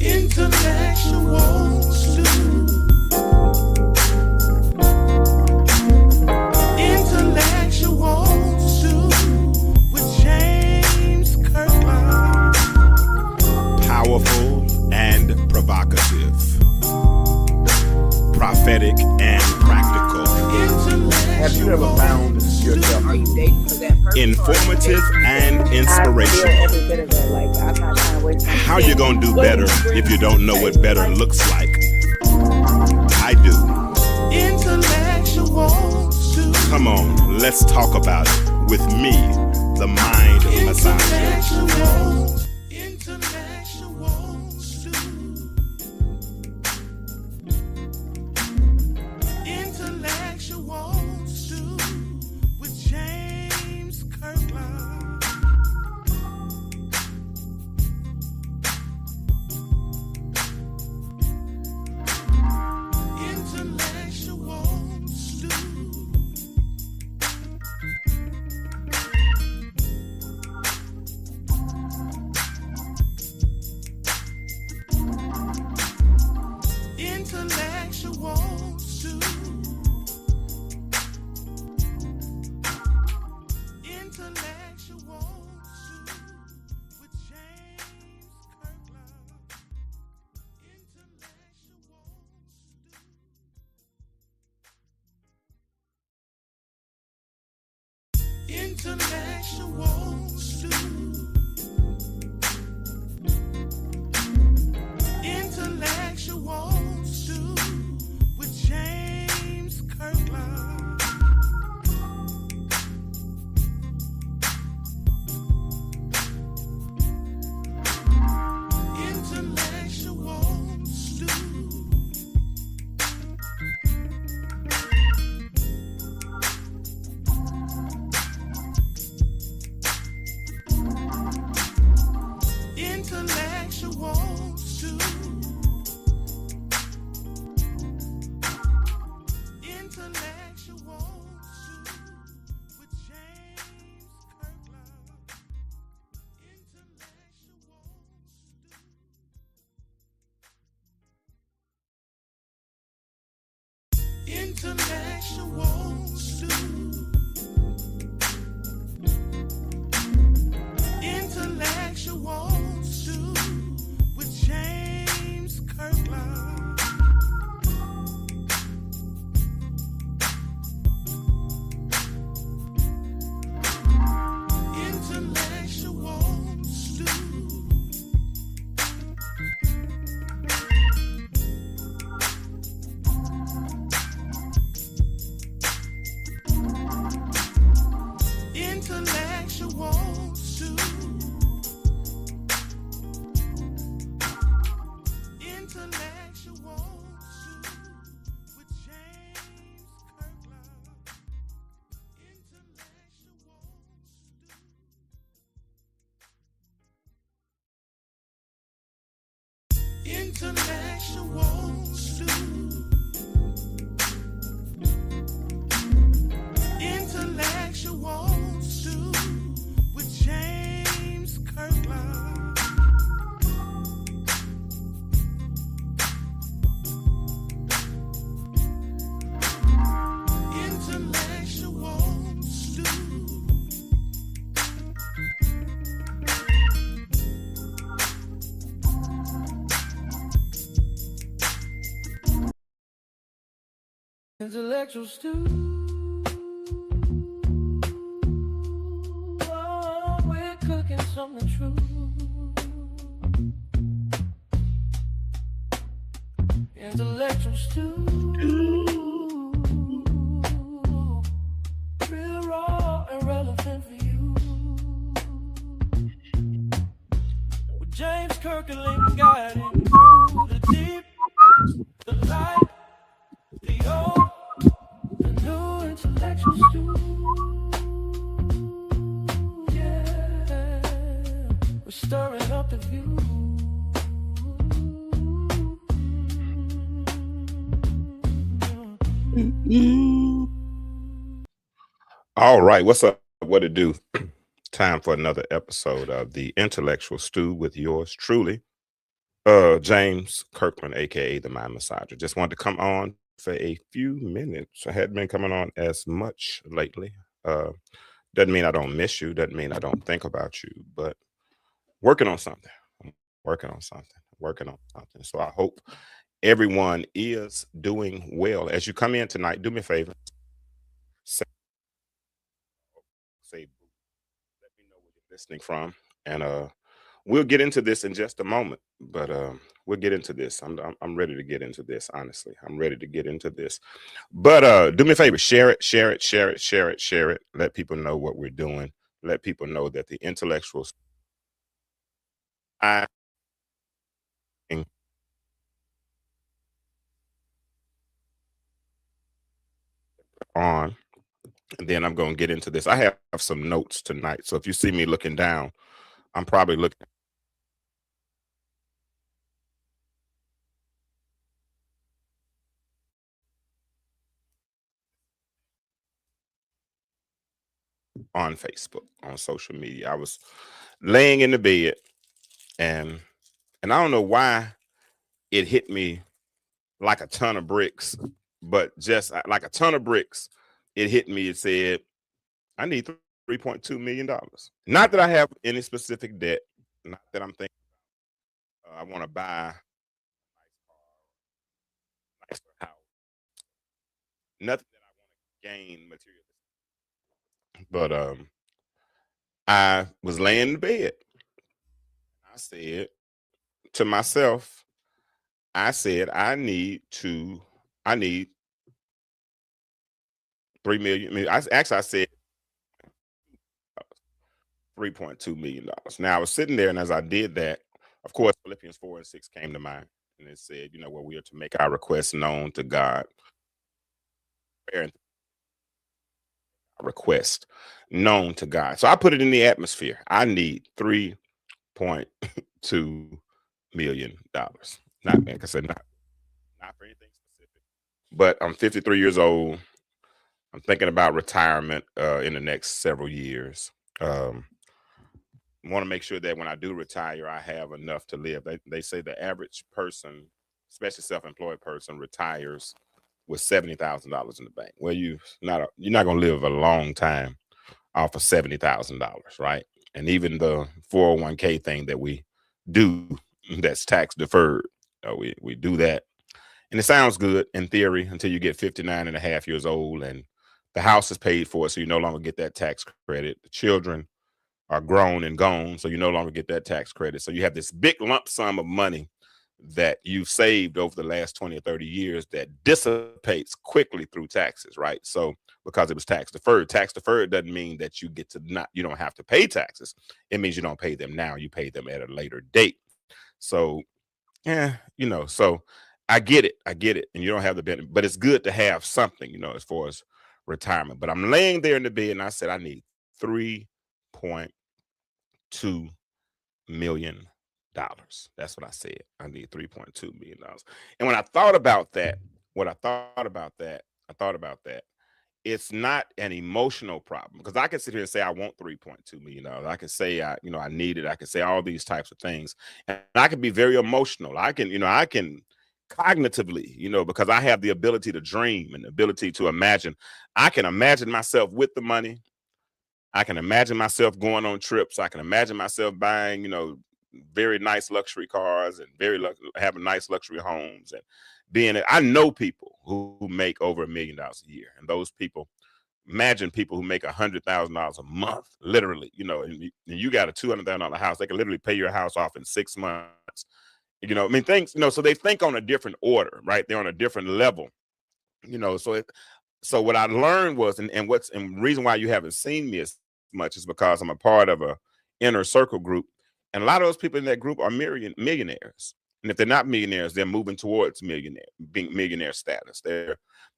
Intellectual stew. Intellectual stew with James Kirkland. Powerful and provocative. Prophetic and practical. Have you ever found yourself? Are you dating for that person? Informative and I feel inspirational. every bit of it. Like, I'm not trying to waste my How you gonna do better if you don't know what better looks like? I do. Intellectual stew. Come on, let's talk about it with me, the mind massager. Intellectual stew. Intellectual stew with James Kirkland. Intellectual stew. Intellectual stew. Intellectual stew with James Kirkland. Intellectual stew. Intellectual stew with James Kirkland. Intellectual stew. Intellectual stew. Intellectual stew with James Kirkland. Intellectual stew. Intellectual stew with James Kirkland. Intellectual stew. Intellectual stew. Intellectual stew with James Kirkland. Intellectual stew. Intellectual stew with James Kirkland. Intellectual stew. Intellectual stew. Oh, we're cooking something true. Intellectual stew. Real raw and relevant for you. With James Kirkland guiding through the deep, the light, the old, the new. Intellectual stew. Yeah, we're stirring up the view. All right, what's up? What to do? Time for another episode of the Intellectual Stew with yours truly, James Kirkland, aka the Mind Massager. Just wanted to come on for a few minutes. I hadn't been coming on as much lately. Uh, doesn't mean I don't miss you. Doesn't mean I don't think about you. But working on something. I'm working on something. Working on something. So I hope everyone is doing well. As you come in tonight, do me a favor. Say, say let me know where you're listening from, and we'll get into this in just a moment. But we'll get into this. I'm ready to get into this. Honestly, I'm ready to get into this. But do me a favor, share it, share it, share it, share it, share it. Let people know what we're doing. Let people know that the intellectuals I on. And then I'm going to get into this. I have some notes tonight. So if you see me looking down, I'm probably looking on Facebook, on social media. I was laying in the bed and I don't know why it hit me like a ton of bricks, but just like a ton of bricks, it hit me. It said, I need $3.2 million. Not that I have any specific debt, not that I'm thinking I want to buy a nicer house, nothing that I want to gain materially. But I was laying in bed. I said to myself, I said, I need 3 million. I said $3.2 million. Now I was sitting there, and as I did that, of course, Philippians 4:6 came to mind. And it said, where we are to make our requests known to God. Prayer and request known to God. So I put it in the atmosphere. I need $3.2 million. Not, like I said, not for anything specific. But I'm 53 years old. I'm thinking about retirement in the next several years. Want to make sure that when I do retire, I have enough to live. They say the average person, especially self-employed person, retires with $70,000 in the bank. Well, you're not going to live a long time off of $70,000, right? And even the 401k thing that we do, that's tax deferred, we do that, and it sounds good in theory until you get 59 and a half years old, and the house is paid for, so you no longer get that tax credit. The children are grown and gone, so you no longer get that tax credit. So you have this big lump sum of money that you've saved over the last 20 or 30 years that dissipates quickly through taxes, right? So because it was tax deferred doesn't mean that you don't have to pay taxes. It means you don't pay them now, you pay them at a later date. So so I get it, and you don't have the benefit, but it's good to have something, as far as retirement. But I'm laying there in the bed, and I said I need $3.2 million. That's what I said. I need $3.2 million. And when I thought about that, it's not an emotional problem, because I can sit here and say I want $3.2 million. I can say I need it. I can say all these types of things, and I can be very emotional. I can cognitively, because I have the ability to dream and the ability to imagine. I can imagine myself with the money. I can imagine myself going on trips. I can imagine myself buying, very nice luxury cars and having nice luxury homes and I know people who make over $1 million a year, and those people, imagine people who make $100,000 a month, literally, and you got a $200,000 house. They can literally pay your house off in 6 months. Things, so they think on a different order, right? They're on a different level, so what I learned was, and the reason why you haven't seen me as much is because I'm a part of a inner circle group, and a lot of those people in that group are millionaires. And if they're not millionaires, they're moving towards millionaire status.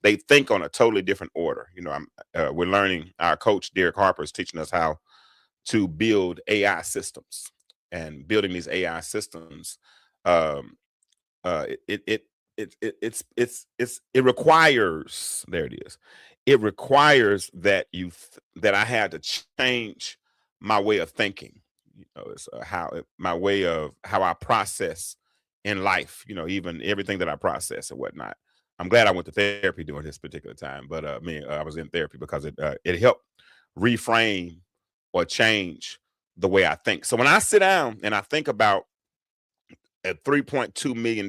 They think on a totally different order. We're learning. Our coach Derek Harper is teaching us how to build AI systems, and building these AI systems. It requires, there it is. It requires that that I had to change my way of thinking. It's my way of how I process in life, you know, even everything that I process and whatnot. I'm glad I went to therapy during this particular time, but I was in therapy because it helped reframe or change the way I think. So when I sit down and I think about a $3.2 million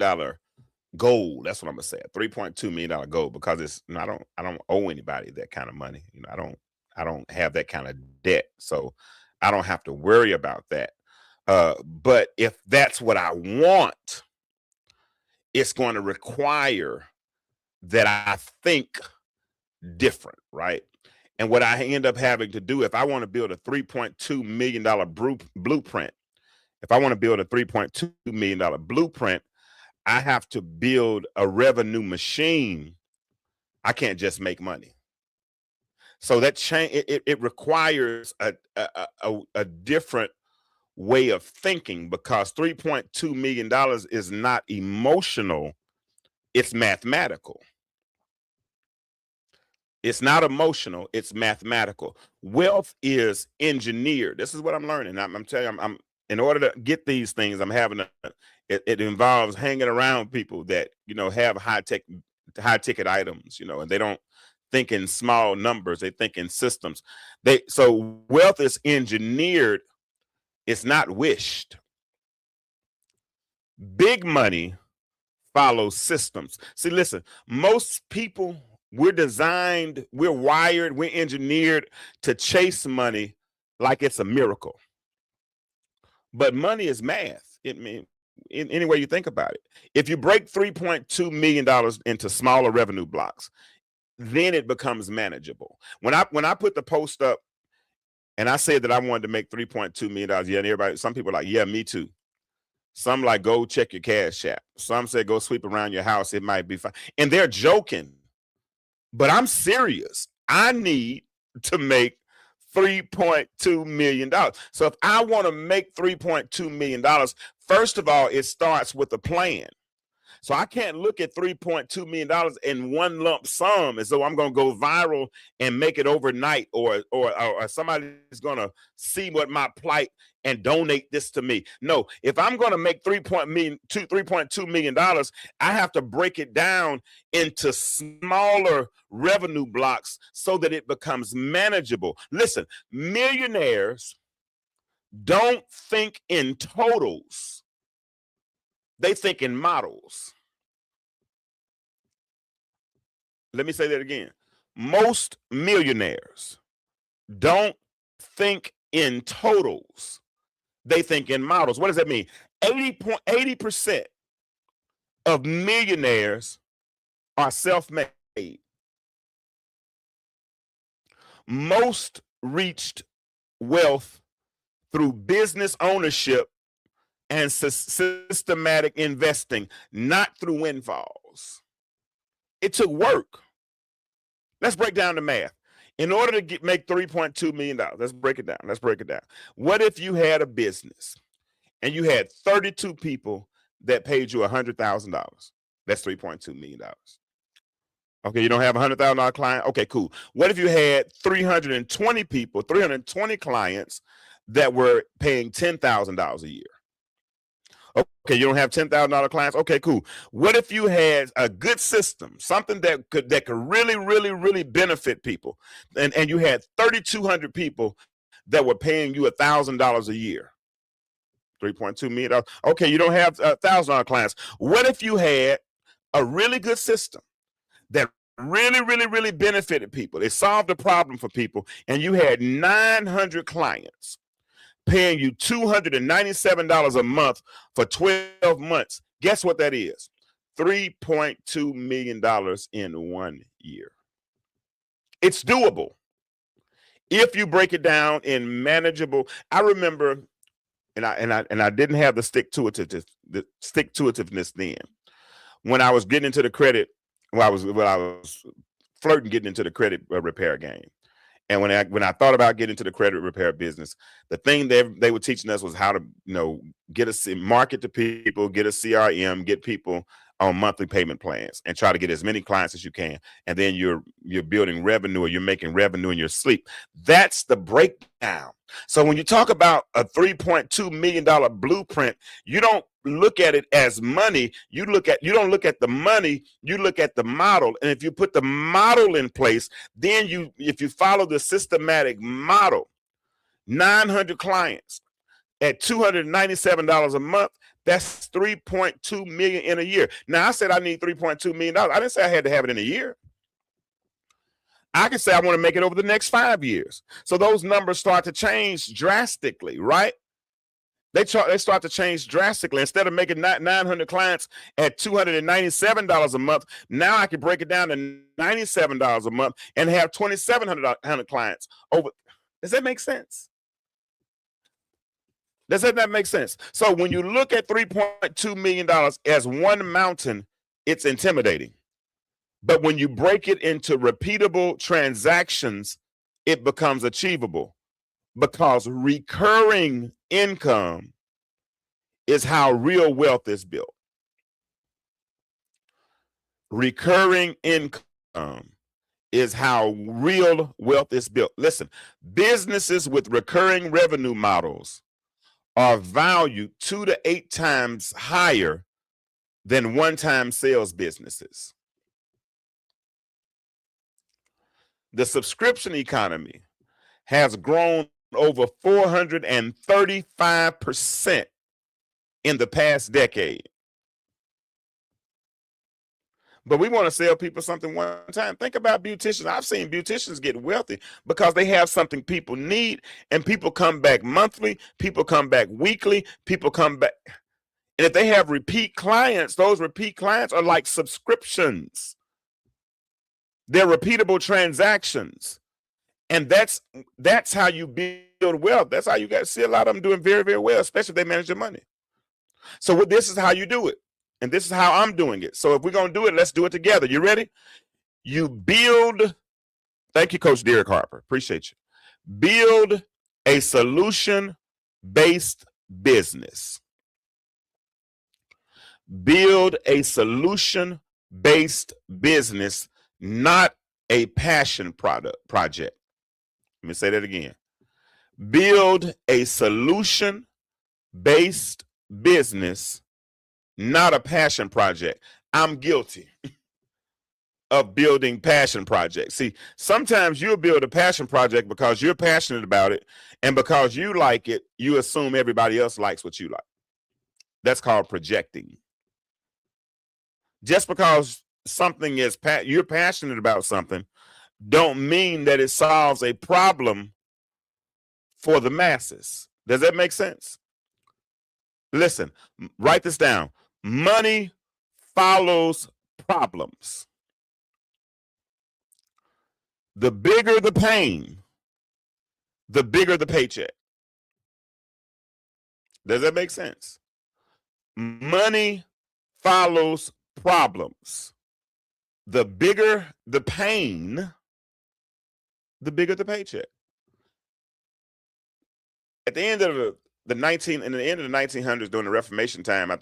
goal, that's what I'm gonna say, a $3.2 million goal, because it's, you know, I don't owe anybody that kind of money. You know, I don't have that kind of debt, so I don't have to worry about that. But if that's what I want, it's going to require that I think different, right? And what I end up having to do, if I want to build a $3.2 million blueprint, if I want to build a $3.2 million blueprint, I have to build a revenue machine. I can't just make money. So that change, it requires a different way of thinking, because $3.2 million is not emotional, it's mathematical. It's not emotional, it's mathematical. Wealth is engineered. This is what I'm learning. I'm telling you, I'm in order to get these things, I'm having it involves hanging around people that, you know, have high ticket items, you know, and they don't think in small numbers, they think in systems. So wealth is engineered, it's not wished. Big money follows systems. See, listen, most people, we're designed, we're wired, we're engineered to chase money like it's a miracle. But money is math. It means, in any way you think about it, if you break $3.2 million into smaller revenue blocks, then it becomes manageable. When I put the post up and I said that I wanted to make $3.2 million, yeah, and everybody, some people are like, yeah, me too. Some like, go check your cash app. Some say go sweep around your house, it might be fine. And they're joking, but I'm serious. I need to make $3.2 million. So if I want to make $3.2 million, first of all, it starts with a plan. So I can't look at $3.2 million in one lump sum as though I'm going to go viral and make it overnight, or somebody's going to see what my plight and donate this to me. No, if I'm going to make $3.2 million, I have to break it down into smaller revenue blocks so that it becomes manageable. Listen, millionaires don't think in totals. They think in models. Let me say that again. Most millionaires don't think in totals. They think in models. What does that mean? 80% of millionaires are self-made. Most reached wealth through business ownership and systematic investing, not through windfalls. It took work. Let's break down the math. In order to make $3.2 million, let's break it down. What if you had a business and you had 32 people that paid you $100,000? That's $3.2 million. Okay, you don't have a $100,000 client? Okay, cool. What if you had 320 people, 320 clients that were paying $10,000 a year? Okay, you don't have $10,000 clients? Okay, cool. What if you had a good system, something that could really benefit people, and you had 3,200 people that were paying you $1,000 a year? $3.2 million. Okay, you don't have $1,000 clients. What if you had a really good system that really benefited people? It solved a problem for people, and you had 900 clients paying you $297 a month for 12 months. Guess what that is? $3.2 million in 1 year. It's doable if you break it down in manageable. I remember, and I didn't have the stick-to-itiveness then. When I was getting into the credit, when I was flirting getting into the credit repair game. And when I thought about getting into the credit repair business, the thing they were teaching us was how to, market to people, get a CRM, get people on monthly payment plans, and try to get as many clients as you can. And then you're building revenue, or you're making revenue in your sleep. That's the breakdown. So when you talk about a $3.2 million blueprint, you don't look at it as money. You don't look at the money, you look at the model. And if you put the model in place, then if you follow the systematic model, 900 clients at $297 a month, that's 3.2 million in a year. Now I said I need $3.2 million. I didn't say I had to have it in a year. I can say I want to make it over the next 5 years. So those numbers start to change drastically, right? They start to change drastically. Instead of making 900 clients at $297 a month, now I can break it down to $97 a month and have 2,700 clients over. Does that make sense? Does that make sense? So when you look at $3.2 million as one mountain, it's intimidating. But when you break it into repeatable transactions, it becomes achievable, because recurring income is how real wealth is built. Recurring income is how real wealth is built. Listen, businesses with recurring revenue models are valued 2 to 8 times higher than one-time sales businesses. The subscription economy has grown over 435% in the past decade. But we want to sell people something one time. Think about beauticians. I've seen beauticians get wealthy because they have something people need, and people come back monthly, people come back weekly, people come back. And if they have repeat clients, those repeat clients are like subscriptions. They're repeatable transactions. And that's how you build wealth. That's how you got to see a lot of them doing very, very well, especially if they manage their money. So this is how you do it. And this is how I'm doing it. So if we're going to do it, let's do it together. You ready? You build. Thank you, Coach Derek Harper. Appreciate you. Build a solution-based business. Build a solution-based business, not a passion project. Let me say that again. Build a solution-based business, not a passion project. I'm guilty of building passion projects. See, sometimes you'll build a passion project because you're passionate about it, and because you like it, you assume everybody else likes what you like. That's called projecting. Just because something is you're passionate about something, don't mean that it solves a problem for the masses. Does that make sense? Listen, write this down. Money follows problems. The bigger the pain, the bigger the paycheck. Does that make sense? Money follows problems. The bigger the pain, the bigger the paycheck. At the end of the 1900s, during the Reformation time,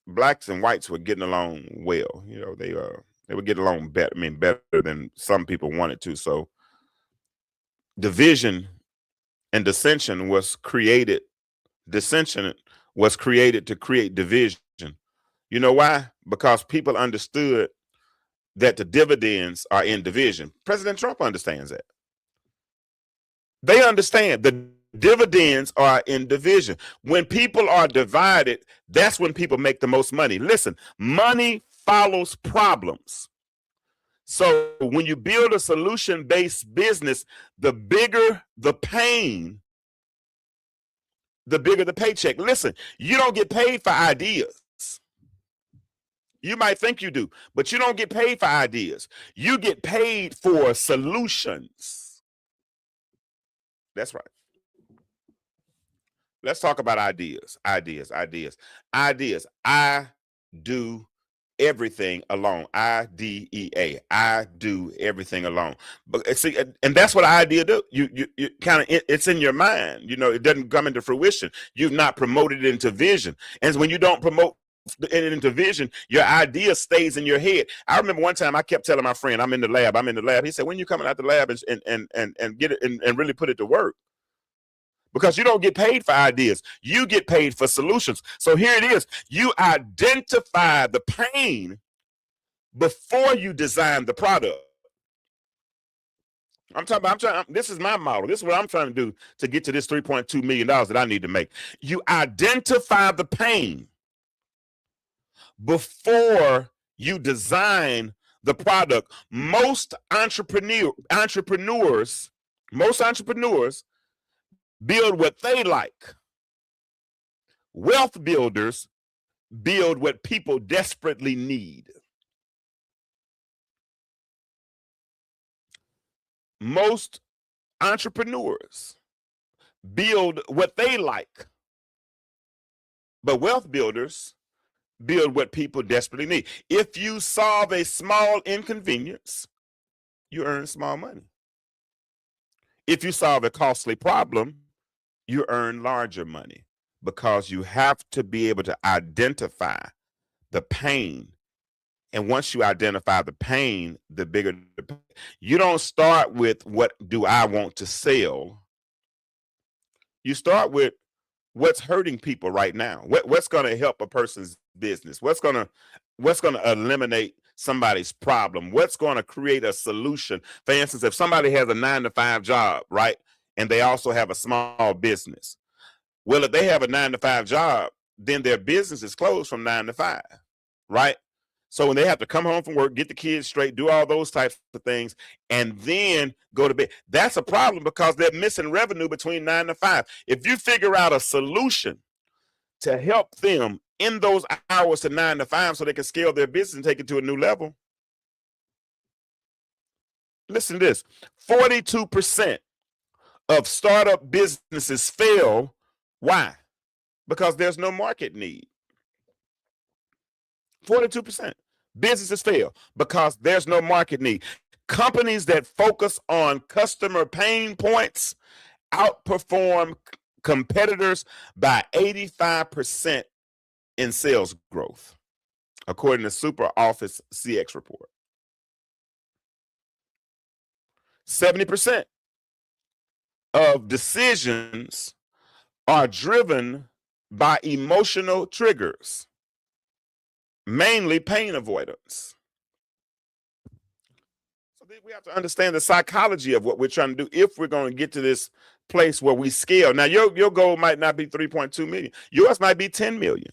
blacks and whites were getting along well. You know, they were getting along better. I mean, better than some people wanted to. So division and dissension was created. Dissension was created to create division. You know why? Because people understood that the dividends are in division. President Trump understands that. They understand the dividends are in division. When people are divided, that's when people make the most money. Listen, money follows problems. So when you build a solution-based business, the bigger the pain, the bigger the paycheck. Listen, you don't get paid for ideas. You might think you do, but you don't get paid for ideas. You get paid for solutions. That's right. Let's talk about ideas. Ideas. I do everything alone. IDEA. I do everything alone. But see, and that's what idea do. You kind of, it's in your mind. You know, it doesn't come into fruition. You've not promoted it into vision. And when you don't promote it into vision, your idea stays in your head. I remember one time I kept telling my friend, I'm in the lab. He said, when you coming out the lab and get it and really put it to work? because you don't get paid for ideas. You get paid for solutions. So here it is. You identify the pain before you design the product. This is my model. This is what I'm trying to do to get to this $3.2 million that I need to make. You identify the pain before you design the product. Most entrepreneurs build what they like. Wealth builders build what people desperately need. Most entrepreneurs build what they like, but wealth builders build what people desperately need. If you solve a small inconvenience, you earn small money. If you solve a costly problem, you earn larger money, because you have to be able to identify the pain. And once you identify the pain, the bigger the pain. You don't start with what do I want to sell. You start with what's hurting people right now. What's going to help a person's business? What's going to eliminate somebody's problem? What's going to create a solution? For instance, if somebody has a 9-to-5 job, right, and they also have a small business. Well, if they have a 9-to-5 job, then their business is closed from 9 to 5, right? So when they have to come home from work, get the kids straight, do all those types of things, and then go to bed, that's a problem, because they're missing revenue between 9 to 5. If you figure out a solution to help them in those hours to 9 to 5 so they can scale their business and take it to a new level. Listen to this. 42% of startup businesses fail. Why? Because there's no market need. 42% businesses fail because there's no market need. Companies that focus on customer pain points outperform competitors by 85% in sales growth, according to Super Office CX report. 70% of decisions are driven by emotional triggers, mainly pain avoidance. So we have to understand the psychology of what we're trying to do if we're going to get to this place where we scale. Now, your goal might not be 3.2 million. Yours might be 10 million.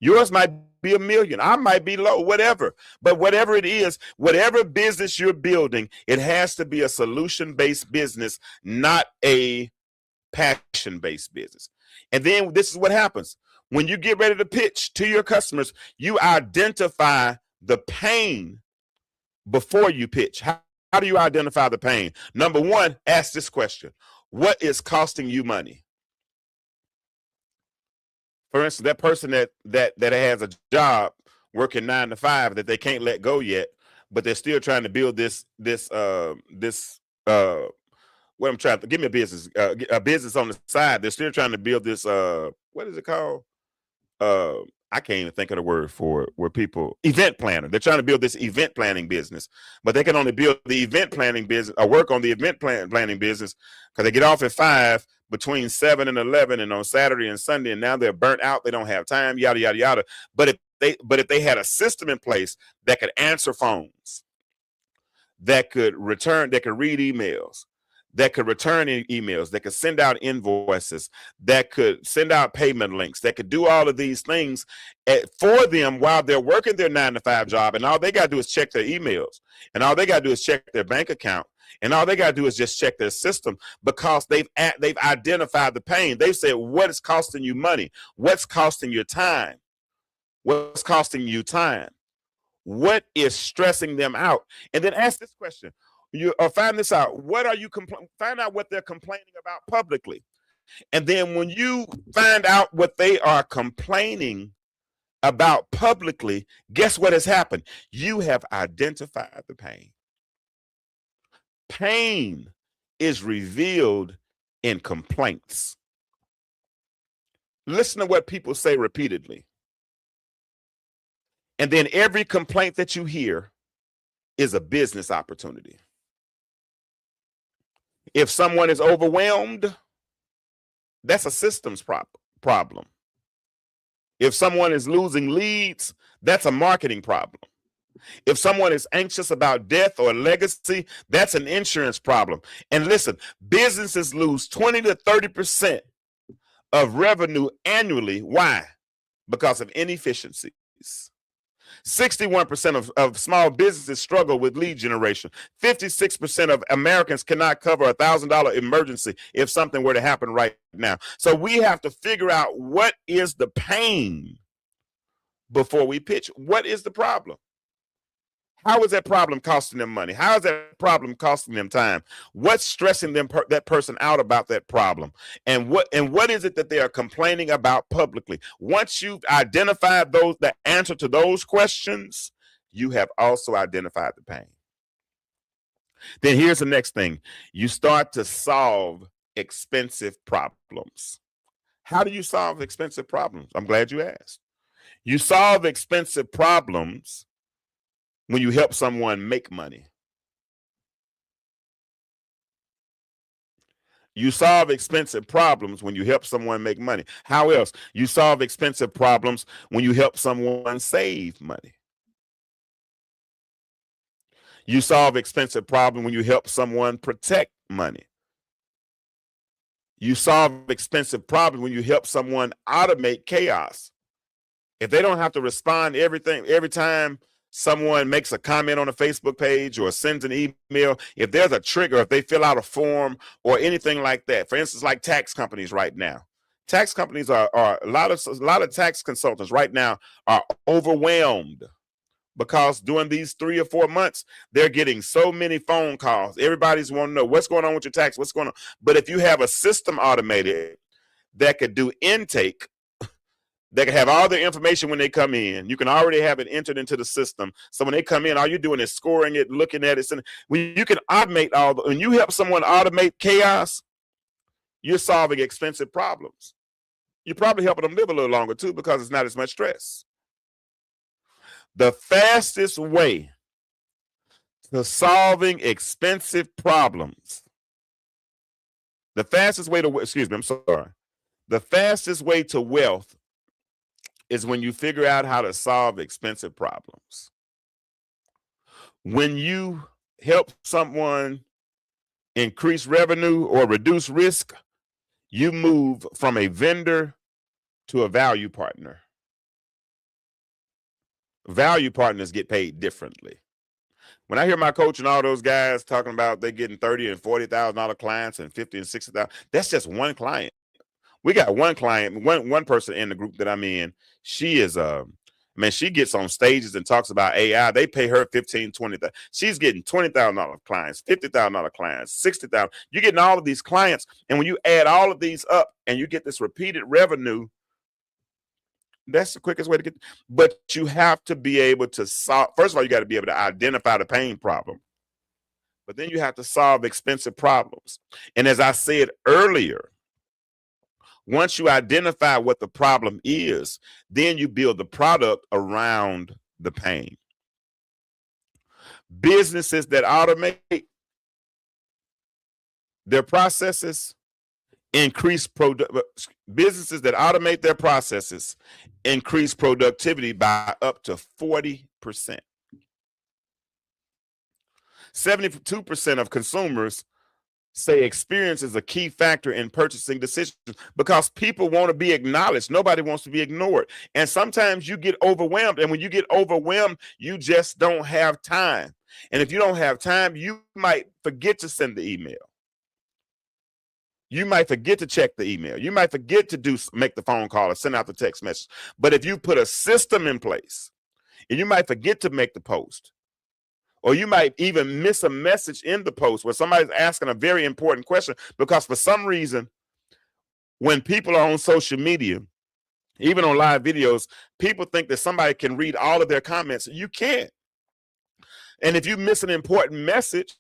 Yours might be $1 million. I might be low, whatever. But whatever it is, whatever business you're building, it has to be a solution-based business, not a passion-based business. And then this is what happens. When you get ready to pitch to your customers, you identify the pain before you pitch. How do you identify the pain? Number one, ask this question. What is costing you money? For instance, that person that has a job working 9 to 5 that they can't let go yet, but they're still trying to build this what I'm trying to give me a business on the side. They're still trying to build this what is it called? I can't even think of the word for it, where people event planner. They're trying to build this event planning business, but they can only build the event planning business or work on the event planning business because they get off at 5 between 7 and 11 and on Saturday and Sunday, and now they're burnt out. They don't have time, yada, yada, yada. But if they had a system in place that could answer phones, that could return, that could read emails, that could return emails, that could send out invoices, that could send out payment links, that could do all of these things for them while they're working their 9 to 5 job. And all they got to do is check their emails. And all they got to do is check their bank account. And all they got to do is just check their system, because they've identified the pain. They've said, what is costing you money? What's costing your time? What's costing you time? What is stressing them out? And then ask this question. Find this out. What are you find out what they're complaining about publicly. And then when you find out what they are complaining about publicly, guess what has happened? You have identified the pain. Pain is revealed in complaints. Listen to what people say repeatedly. And then every complaint that you hear is a business opportunity. If someone is overwhelmed, that's a systems problem. If someone is losing leads, that's a marketing problem. If someone is anxious about death or legacy, that's an insurance problem. And listen, businesses lose 20 to 30% of revenue annually. Why? Because of inefficiencies. 61% of small businesses struggle with lead generation. 56% of Americans cannot cover $1,000 emergency if something were to happen right now. So we have to figure out what is the pain before we pitch. What is the problem? How is that problem costing them money? How is that problem costing them time? What's stressing them that person out about that problem? And what is it that they are complaining about publicly? Once you've identified the answer to those questions, you have also identified the pain. Then here's the next thing. You start to solve expensive problems. How do you solve expensive problems? I'm glad you asked. You solve expensive problems when you help someone make money. You solve expensive problems when you help someone make money. How else? You solve expensive problems when you help someone save money. You solve expensive problems when you help someone protect money. You solve expensive problems when you help someone automate chaos. If they don't have to respond every time someone makes a comment on a Facebook page or sends an email, if there's a trigger, if they fill out a form or anything like that, for instance, like tax companies right now. Tax companies are a lot of tax consultants right now are overwhelmed because during these 3 or 4 months, they're getting so many phone calls. Everybody's wanting to know what's going on with your tax, what's going on. But if you have a system automated that could do intake, they can have all their information when they come in. You can already have it entered into the system. So when they come in, all you're doing is scoring it, looking at it. When you can automate when you help someone automate chaos, you're solving expensive problems. You're probably helping them live a little longer too because it's not as much stress. The fastest way to solving expensive problems, the fastest way to wealth is when you figure out how to solve expensive problems. When you help someone increase revenue or reduce risk, you move from a vendor to a value partner. Value partners get paid differently. When I hear my coach and all those guys talking about they getting $30,000 and $40,000 clients and $50,000 and $60,000, that's just one client. We got one client, one person in the group that I'm in. She is she gets on stages and talks about AI. They pay her $15,000, $20,000. She's getting $20,000 clients, $50,000 clients, $60,000. You're getting all of these clients, and when you add all of these up and you get this repeated revenue, that's the quickest way to get. But you have to be able to solve. First of all, you got to be able to identify the pain problem, but then you have to solve expensive problems. And as I said earlier, once you identify what the problem is, then you build the product around the pain. Businesses that automate their processes businesses that automate their processes increase productivity by up to 40%. 72% of consumers say experience is a key factor in purchasing decisions because people want to be acknowledged. Nobody wants to be ignored. And sometimes you get overwhelmed. And when you get overwhelmed, you just don't have time. And if you don't have time, you might forget to send the email. You might forget to check the email. You might forget to make the phone call or send out the text message. But if you put a system in place, and you might forget to make the post, or you might even miss a message in the post where somebody's asking a very important question because for some reason, when people are on social media, even on live videos, people think that somebody can read all of their comments. You can't. And if you miss an important message,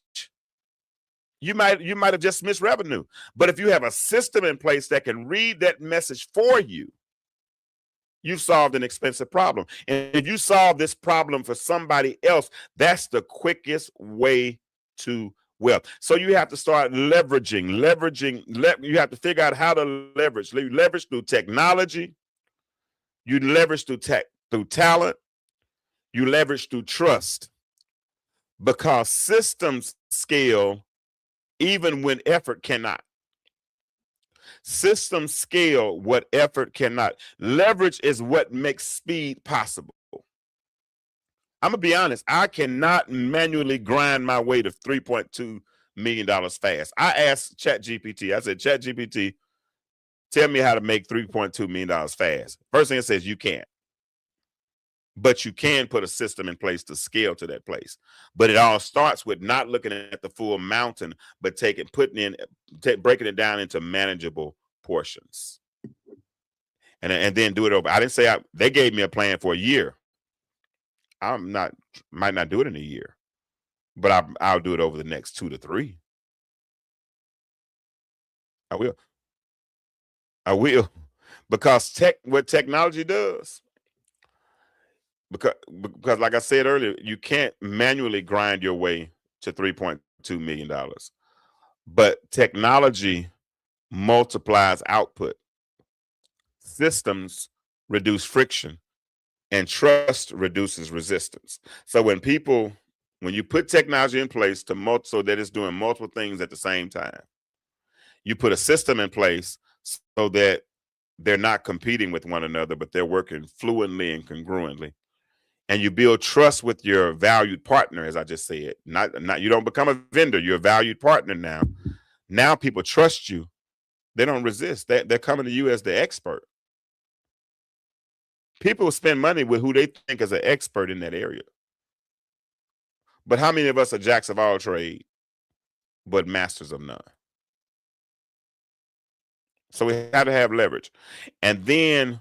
you might have just missed revenue. But if you have a system in place that can read that message for you, you've solved an expensive problem. And if you solve this problem for somebody else, that's the quickest way to wealth. So you have to start leveraging. You have to figure out how to leverage. You leverage through technology. You leverage through talent. You leverage through trust, because systems scale even when effort cannot. Systems scale what effort cannot. Leverage is what makes speed possible. I'm gonna be honest, I cannot manually grind my way to $3.2 million fast. I asked ChatGPT, I said, ChatGPT, tell me how to make $3.2 million fast. First thing it says, you can't. But you can put a system in place to scale to that place. But it all starts with not looking at the full mountain, but breaking it down into manageable portions, and then do it over. I didn't say they gave me a plan for a year. Might not do it in a year, but I'll do it over the next 2 to 3. I will, because what technology does. Because like I said earlier, you can't manually grind your way to $3.2 million. But technology multiplies output. Systems reduce friction, and trust reduces resistance. So when you put technology in place so that it's doing multiple things at the same time, you put a system in place so that they're not competing with one another, but they're working fluently and congruently. And you build trust with your valued partner, as I just said. Not you don't become a vendor, you're a valued partner now. Now people trust you. They don't resist. They're coming to you as the expert. People spend money with who they think is an expert in that area. But how many of us are jacks of all trade, but masters of none? So we have to have leverage. And then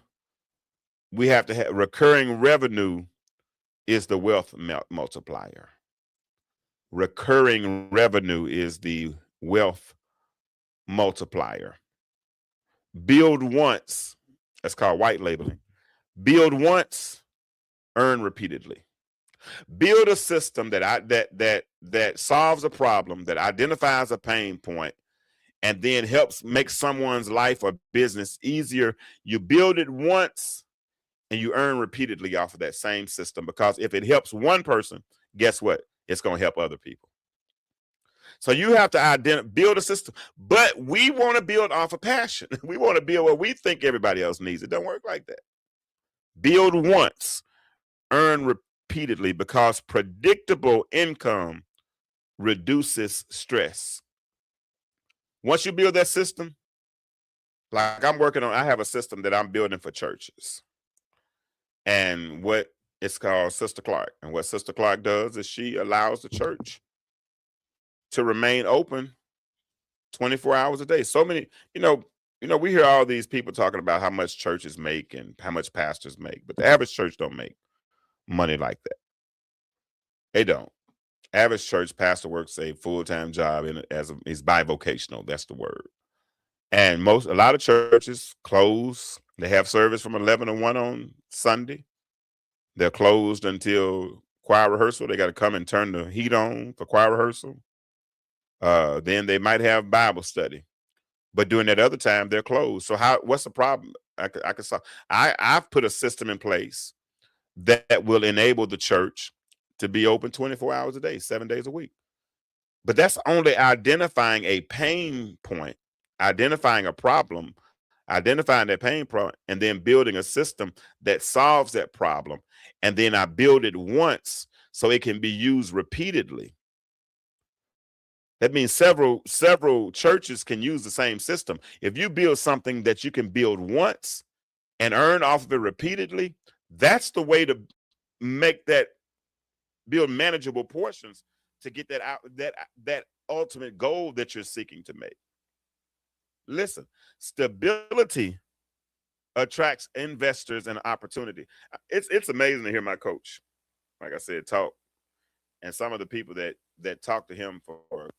we have to have recurring revenue is the wealth multiplier. Recurring revenue is the wealth multiplier. Build once, that's called white labeling. Build once, earn repeatedly. Build a system that solves a problem, that identifies a pain point, and then helps make someone's life or business easier. You build it once and you earn repeatedly off of that same system, because if it helps one person, guess what? It's going to help other people. So you have to build a system, but we want to build off of passion. We want to build what we think everybody else needs. It don't work like that. Build once, earn repeatedly, because predictable income reduces stress. Once you build that system, like I have a system that I'm building for churches. And what it's called Sister Clark. And what Sister Clark does is she allows the church to remain open 24 hours a day. So many, we hear all these people talking about how much churches make and how much pastors make, but the average church don't make money like that. They don't. Average church pastor works a full-time job is bivocational. That's the word. And a lot of churches close. They have service from 11 to 1 on Sunday. They're closed until choir rehearsal. They got to come and turn the heat on for choir rehearsal. Then they might have Bible study, but during that other time they're closed. So what's the problem? I've put a system in place that will enable the church to be open 24 hours a day, 7 days a week. But that's only identifying a pain point, identifying a problem, identifying that pain point, and then building a system that solves that problem. And then I build it once so it can be used repeatedly. That means several churches can use the same system. If you build something that you can build once and earn off of it repeatedly, that's the way to build manageable portions to get that ultimate goal that you're seeking to make. Listen, stability attracts investors and opportunity. It's amazing to hear my coach, like I said, talk, and some of the people that talk to him for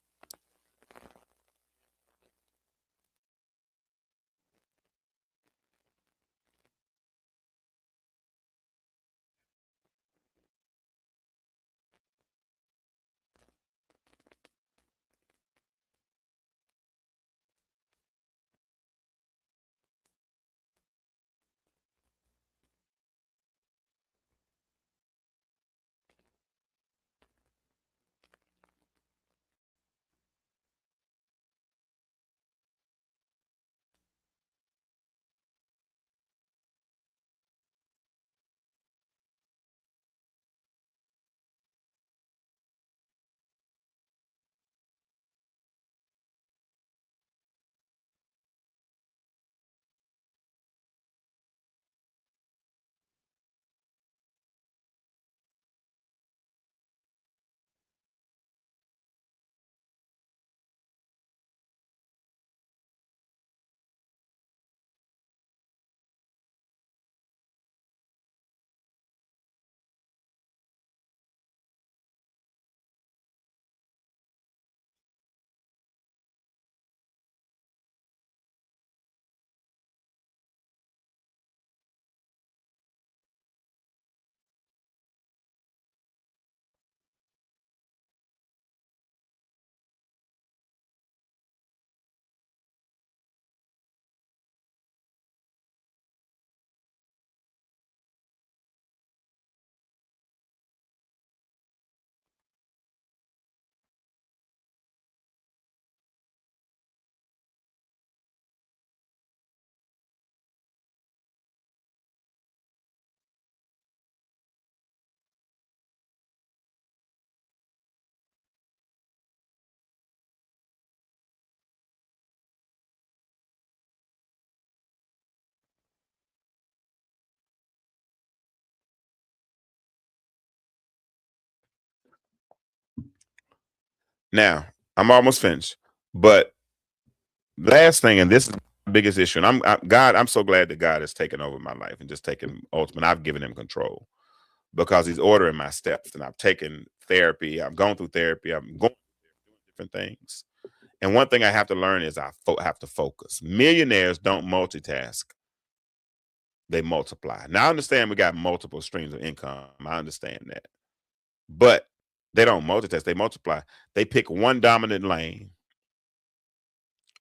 Now, I'm almost finished, but last thing, and this is the biggest issue, and I'm so glad that God has taken over my life and just taken ultimate. I've given him control because he's ordering my steps, and I've taken therapy. I've gone through therapy. I'm going through different things. And one thing I have to learn is I have to focus. Millionaires don't multitask. They multiply. Now, I understand we got multiple streams of income. I understand that. But they don't multitask. They multiply. They pick one dominant lane.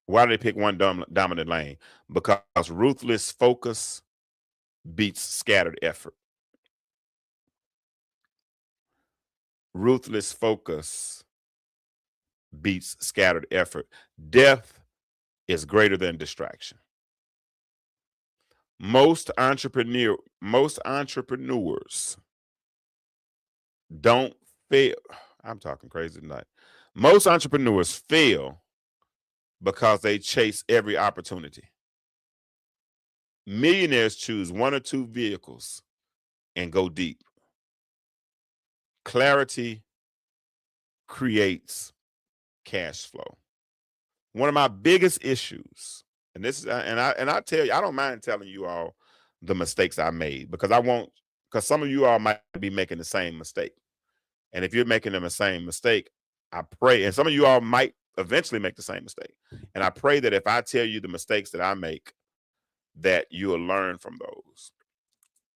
Why do they pick one dominant lane? Because ruthless focus beats scattered effort. Ruthless focus beats scattered effort. Death is greater than distraction. Most entrepreneurs don't fail. I'm talking crazy tonight. Most entrepreneurs fail because they chase every opportunity. Millionaires choose one or two vehicles and go deep. Clarity creates cash flow. One of my biggest issues, and this is, and I tell you, I don't mind telling you all the mistakes I made because some of you all might be making the same mistake. And if you're making the same mistake, I pray, and some of you all might eventually make the same mistake. And I pray that if I tell you the mistakes that I make, that you will learn from those.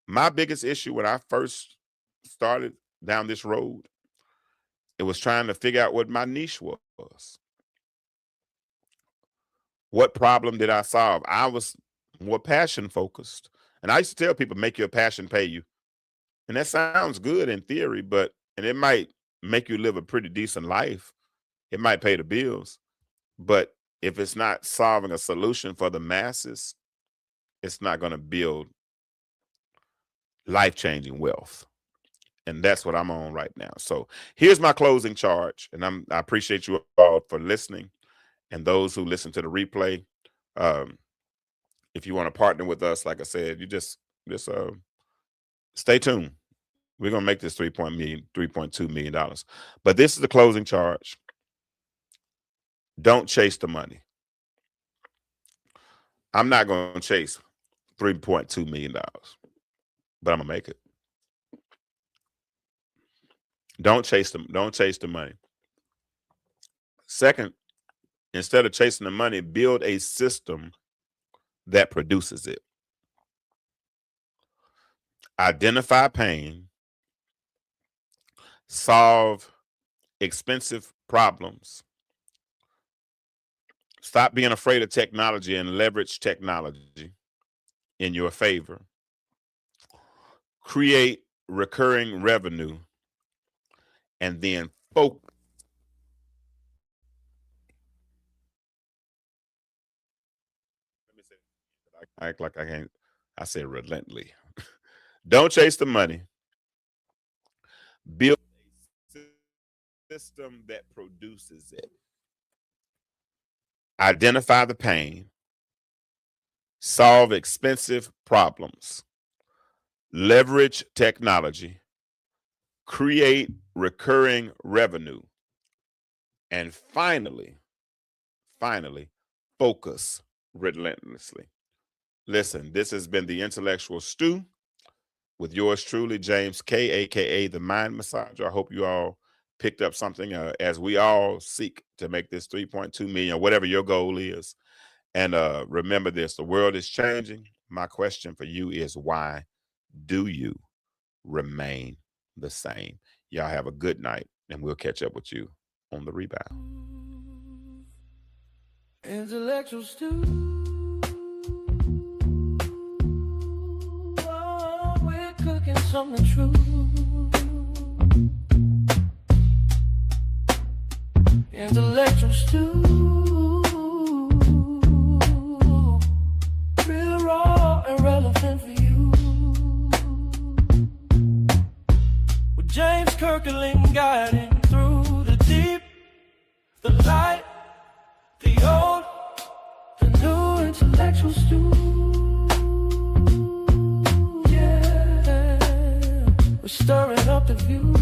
My biggest issue when I first started down this road, it was trying to figure out what my niche was. What problem did I solve? I was more passion focused. And I used to tell people, make your passion pay you. And that sounds good in theory, and it might make you live a pretty decent life. It might pay the bills. But if it's not solving a solution for the masses, it's not going to build life-changing wealth. And that's what I'm on right now. So here's my closing charge. And I appreciate you all for listening. And those who listen to the replay, if you want to partner with us, like I said, you just stay tuned. We're going to make this $3.2 million. But this is the closing charge. Don't chase the money. I'm not going to chase $3.2 million, but I'm going to make it. Don't chase the money. Second, instead of chasing the money, build a system that produces it. Identify pain, solve expensive problems, stop being afraid of technology and leverage technology in your favor, create recurring revenue, and then focus. I act like I can't. I say relentlessly. Don't chase the money. Build a system that produces it. Identify the pain. Solve expensive problems. Leverage technology. Create recurring revenue. And finally, focus relentlessly. Listen, this has been the Intellectual Stew with yours truly, James K, aka the Mind Massager. I hope you all picked up something as we all seek to make this 3.2 million, whatever your goal is. And remember this, the world is changing. My question for you is, why do you remain the same? Y'all have a good night, and we'll catch up with you on the rebound. Intellectual stew. Oh, we're cooking something true. Intellectual stew. Real raw and relevant for you. With James Kirkland guiding through the deep, the light, the old, the new. Intellectual stew. Yeah, we're stirring up the view.